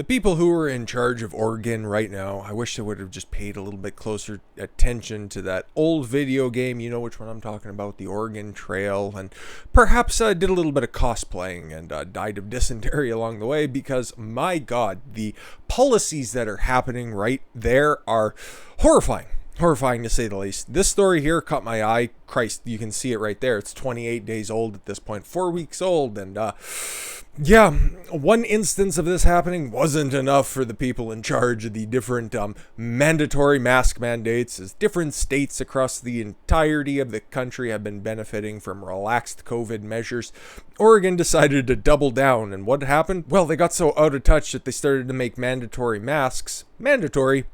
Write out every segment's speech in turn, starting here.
The people who are in charge of Oregon right now, I wish they would have just paid a little bit closer attention to that old video game. You know which one I'm talking about, the Oregon Trail, and perhaps did a little bit of cosplaying and died of dysentery along the way, because my God, the policies that are happening right there are horrifying. Horrifying to say the least. This story here caught my eye. Christ, you can see it right there. It's 28 days old at this point, 4 weeks old, and yeah, one instance of this happening wasn't enough for the people in charge of the different mandatory mask mandates, as different states across the entirety of the country have been benefiting from relaxed COVID measures. Oregon decided to double down, and what happened? Well, they got so out of touch that they started to make mandatory masks mandatory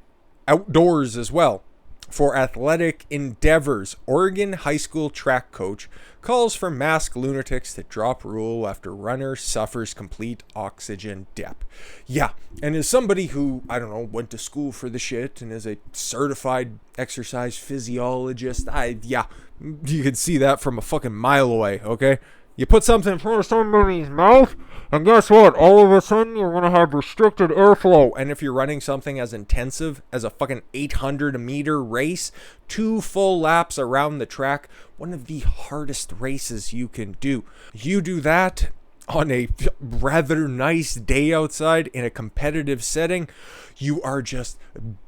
outdoors as well. For athletic endeavors, Oregon high school track coach calls for mask lunatics to drop rule after runner suffers complete oxygen dep. Yeah, and as somebody who, I don't know, went to school for the shit and is a certified exercise physiologist, you could see that from a fucking mile away, okay? You put something in front of somebody's mouth, and guess what? All of a sudden, you're going to have restricted airflow. And if you're running something as intensive as a fucking 800-meter race, 2 full laps around the track, one of the hardest races you can do. You do that on a rather nice day outside in a competitive setting, you are just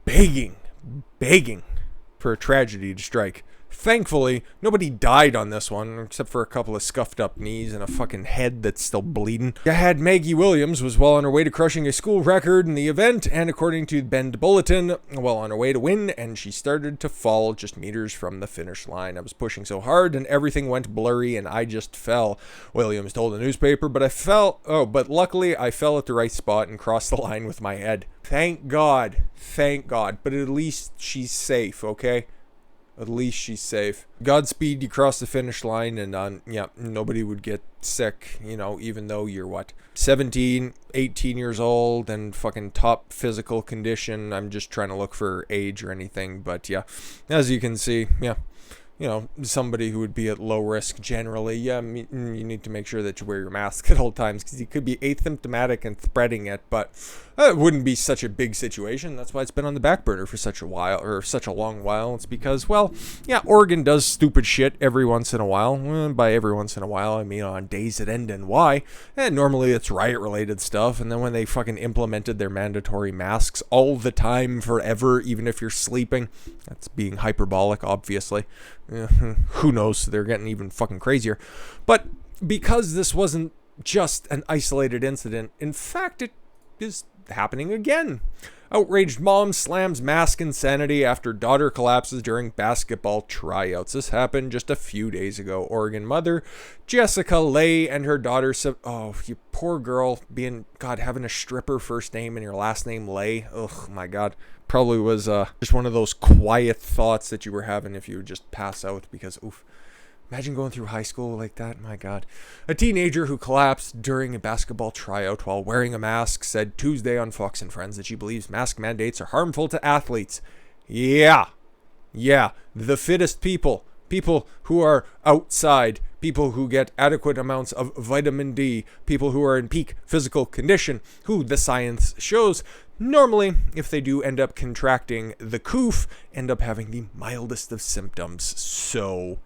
begging for a tragedy to strike. Thankfully, nobody died on this one, except for a couple of scuffed up knees and a fucking head that's still bleeding. You had Maggie Williams was well on her way to crushing a school record in the event, and according to the Bend Bulletin, well on her way to win, and she started to fall just meters from the finish line. I was pushing so hard, and everything went blurry, and I just fell, Williams told the newspaper, but luckily I fell at the right spot and crossed the line with my head. Thank God, but at least she's safe, okay? At least she's safe. Godspeed, you cross the finish line, and nobody would get sick, even though you're 17, 18 years old and fucking top physical condition. I'm just trying to look for age or anything, but yeah, as you can see, somebody who would be at low risk generally, you need to make sure that you wear your mask at all times, because you could be asymptomatic and spreading it, but it wouldn't be such a big situation. That's why it's been on the back burner for such a while, or such a long while. It's because, Oregon does stupid shit every once in a while. By every once in a while, I mean on days that end in Y, and normally it's riot-related stuff, and then when they fucking implemented their mandatory masks all the time, forever, even if you're sleeping, that's being hyperbolic, obviously. Who knows? They're getting even fucking crazier. But because this wasn't just an isolated incident, in fact, it is happening again. Outraged mom slams mask insanity after daughter collapses during basketball tryouts. This happened just a few days ago. Oregon mother Jessica Lay and her daughter, you poor girl, having a stripper first name and your last name Lay. Oh my God. Probably was just one of those quiet thoughts that you were having if you would just pass out, because imagine going through high school like that. My God. A teenager who collapsed during a basketball tryout while wearing a mask said Tuesday on Fox and Friends that she believes mask mandates are harmful to athletes. Yeah, the fittest people who are outside, people who get adequate amounts of vitamin D, people who are in peak physical condition, who the science shows normally, if they do end up contracting the coof, end up having the mildest of symptoms. So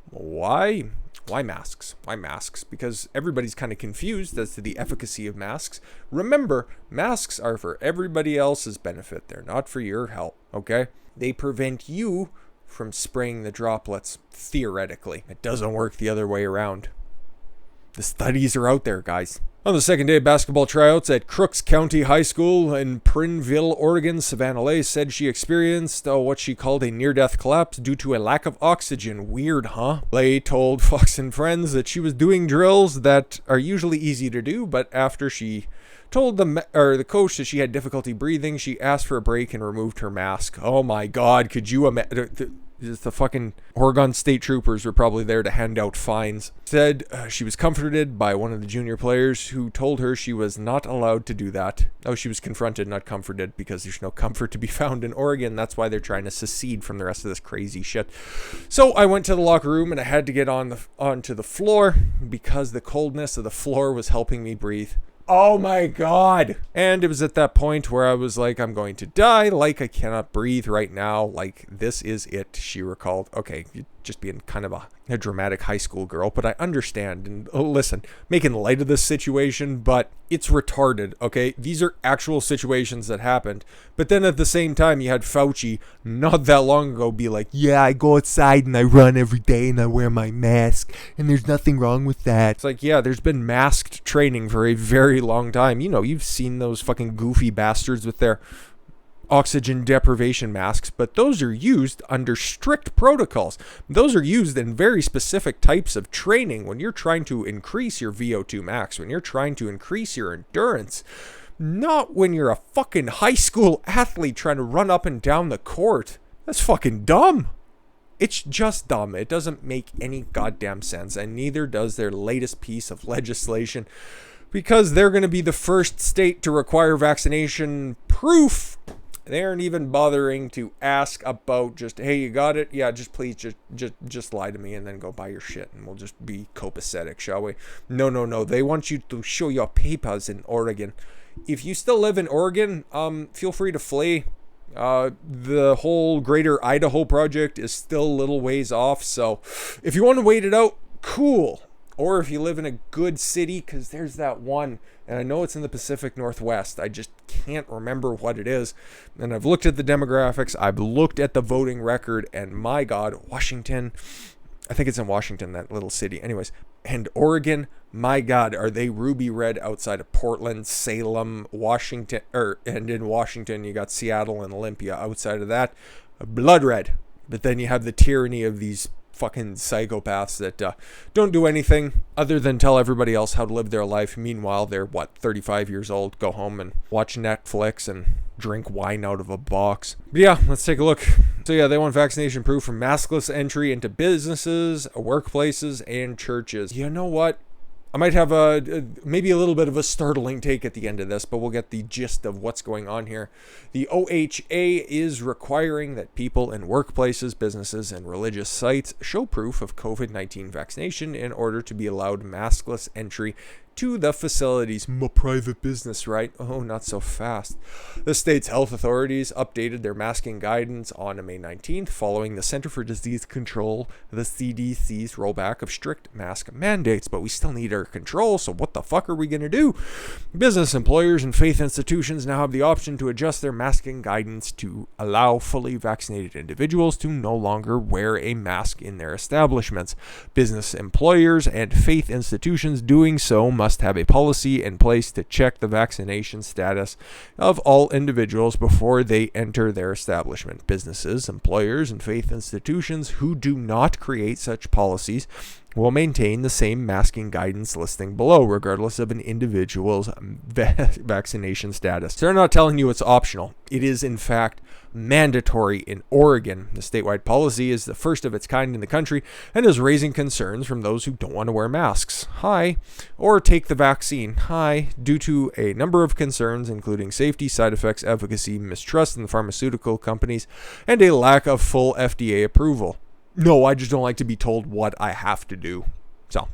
why masks? Why masks? Because everybody's kind of confused as to the efficacy of masks. Remember, masks are for everybody else's benefit. They're not for your health, okay? They prevent you from spraying the droplets, theoretically. It doesn't work the other way around. The studies are out there, guys. On the second day of basketball tryouts at Crooks County High School in Prineville, Oregon, Savannah Lay said she experienced what she called a near-death collapse due to a lack of oxygen. Weird, huh? Lay told Fox and Friends that she was doing drills that are usually easy to do, but after she told the coach that she had difficulty breathing, she asked for a break and removed her mask. Oh my God, could you imagine? The fucking Oregon State Troopers were probably there to hand out fines. Said she was comforted by one of the junior players who told her she was not allowed to do that. Oh, she was confronted, not comforted, because there's no comfort to be found in Oregon. That's why they're trying to secede from the rest of this crazy shit. So I went to the locker room and I had to get onto the floor because the coldness of the floor was helping me breathe. Oh my God. And it was at that point where I was like, I'm going to die. Like, I cannot breathe right now. Like, this is it, she recalled. Okay, you're just being kind of a dramatic high school girl, but I understand. And listen, making light of this situation, but it's retarded, okay? These are actual situations that happened. But then at the same time, you had Fauci not that long ago be like, yeah, I go outside and I run every day and I wear my mask and there's nothing wrong with that. It's like, yeah, there's been masked training for a very long time. You know, you've seen those fucking goofy bastards with their oxygen deprivation masks, but those are used under strict protocols. Those are used in very specific types of training when you're trying to increase your VO2 max, when you're trying to increase your endurance. Not when you're a fucking high school athlete trying to run up and down the court. That's fucking dumb. It's just dumb. It doesn't make any goddamn sense, and neither does their latest piece of legislation, because they're going to be the first state to require vaccination proof. They aren't even bothering to ask about just, hey, you got it? Yeah, just please just lie to me and then go buy your shit and we'll just be copacetic, shall we? No. They want you to show your papers in Oregon. If you still live in Oregon, feel free to flee. The whole Greater Idaho project is still a little ways off, so if you want to wait it out, cool. Or if you live in a good city, because there's that one, and I know it's in the Pacific Northwest, I just can't remember what it is, and I've looked at the demographics, I've looked at the voting record, and my God, Washington, I think it's in Washington, that little city, anyways, and Oregon, my God, are they ruby red outside of Portland, Salem, Washington, and in Washington you got Seattle and Olympia. Outside of that, blood red. But then you have the tyranny of these fucking psychopaths that don't do anything other than tell everybody else how to live their life. Meanwhile, they're 35 years old, go home and watch Netflix and drink wine out of a box. But yeah, let's take a look. So yeah, they want vaccination proof for maskless entry into businesses, workplaces, and churches. You know what? I might have maybe a little bit of a startling take at the end of this, but we'll get the gist of what's going on here. The OHA is requiring that people in workplaces, businesses, and religious sites show proof of COVID-19 vaccination in order to be allowed maskless entry to the facilities. My private business, right? Oh, not so fast. The state's health authorities updated their masking guidance on May 19th following the Center for Disease Control, the CDC's rollback of strict mask mandates. But we still need our control, so what the fuck are we going to do? Business employers and faith institutions now have the option to adjust their masking guidance to allow fully vaccinated individuals to no longer wear a mask in their establishments. Business employers and faith institutions doing so must have a policy in place to check the vaccination status of all individuals before they enter their establishment. Businesses, employers, and faith institutions who do not create such policies will maintain the same masking guidance listing below, regardless of an individual's vaccination status. So they're not telling you it's optional. It is, in fact, mandatory in Oregon. The statewide policy is the first of its kind in the country and is raising concerns from those who don't want to wear masks. Or take the vaccine. Due to a number of concerns, including safety, side effects, efficacy, mistrust in the pharmaceutical companies, and a lack of full FDA approval. No, I just don't like to be told what I have to do. So,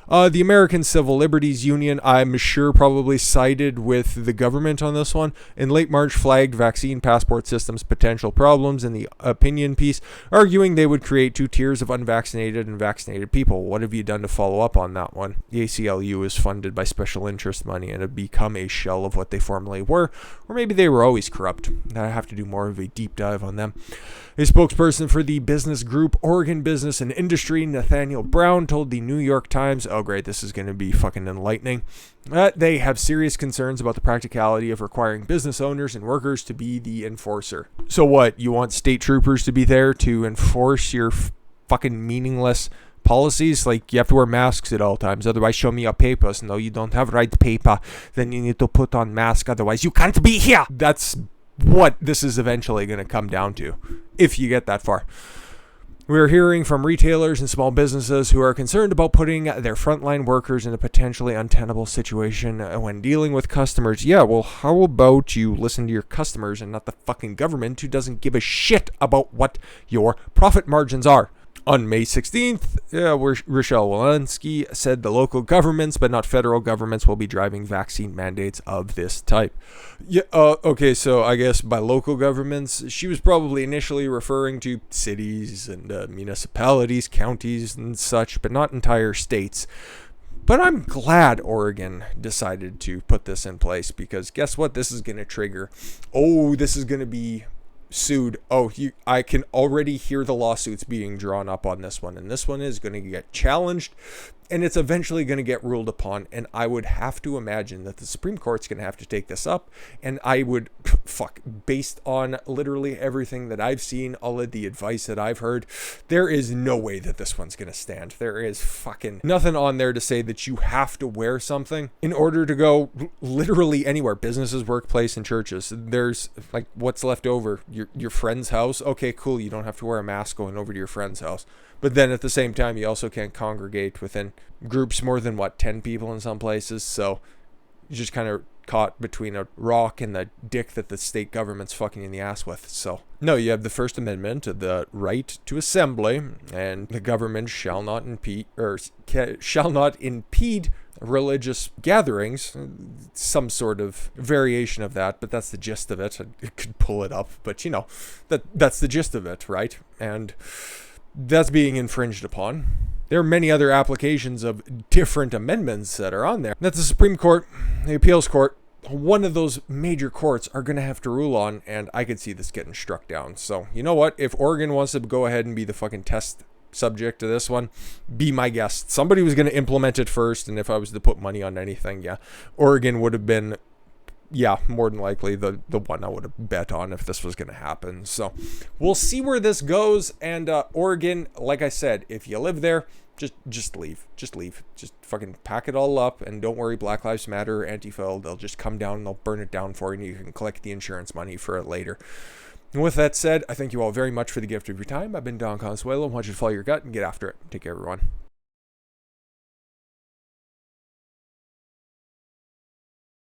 the American Civil Liberties Union, I'm sure, probably sided with the government on this one. In late March, flagged vaccine passport system's potential problems in the opinion piece, arguing they would create two tiers of unvaccinated and vaccinated people. What have you done to follow up on that one? The ACLU is funded by special interest money and have become a shell of what they formerly were, or maybe they were always corrupt. I have to do more of a deep dive on them. A spokesperson for the business group Oregon Business and Industry, Nathaniel Brown, told the New York Times, oh great, this is going to be fucking enlightening, they have serious concerns about the practicality of requiring business owners and workers to be the enforcer. So what, you want state troopers to be there to enforce your fucking meaningless policies? Like, you have to wear masks at all times, otherwise show me your papers. No, you don't have right paper, then you need to put on mask, otherwise you can't be here. That's what this is eventually going to come down to, if you get that far. We're hearing from retailers and small businesses who are concerned about putting their frontline workers in a potentially untenable situation when dealing with customers. Yeah, well, how about you listen to your customers and not the fucking government who doesn't give a shit about what your profit margins are? On May 16th, Rochelle Walensky said the local governments, but not federal governments, will be driving vaccine mandates of this type. Yeah. Okay, so I guess by local governments, she was probably initially referring to cities and municipalities, counties, and such, but not entire states. But I'm glad Oregon decided to put this in place, because guess what? This is going to trigger. Oh, this is going to be sued. I can already hear the lawsuits being drawn up on this one, and this one is going to get challenged, and it's eventually going to get ruled upon, and I would have to imagine that the Supreme Court's going to have to take this up, and I would, based on literally everything that I've seen, all of the advice that I've heard, there is no way that this one's going to stand. There is fucking nothing on there to say that you have to wear something in order to go literally anywhere. Businesses, workplace, and churches. There's like, what's left over? Your friend's house? Okay, cool. You don't have to wear a mask going over to your friend's house. But then at the same time, you also can't congregate within groups more than 10 people in some places. So you're just kind of caught between a rock and the dick that the state government's fucking in the ass with. So no, you have the First Amendment, the right to assembly, and the government shall not impede religious gatherings. Some sort of variation of that, but that's the gist of it. I could pull it up, but that's the gist of it, right? And that's being infringed upon. There are many other applications of different amendments that are on there that the Supreme Court, the appeals court, one of those major courts are going to have to rule on, and I could see this getting struck down. So, you know what? If Oregon wants to go ahead and be the fucking test subject to this one, be my guest. Somebody was going to implement it first, and if I was to put money on anything, Oregon would have been, more than likely the one I would have bet on if this was going to happen. So we'll see where this goes. And Oregon, like I said, if you live there, just leave. Just fucking pack it all up, and don't worry, Black Lives Matter or Antifa, they'll just come down and they'll burn it down for you, and you can collect the insurance money for it later. And with that said, I thank you all very much for the gift of your time. I've been Don Consuelo. I want you to follow your gut and get after it. Take care, everyone.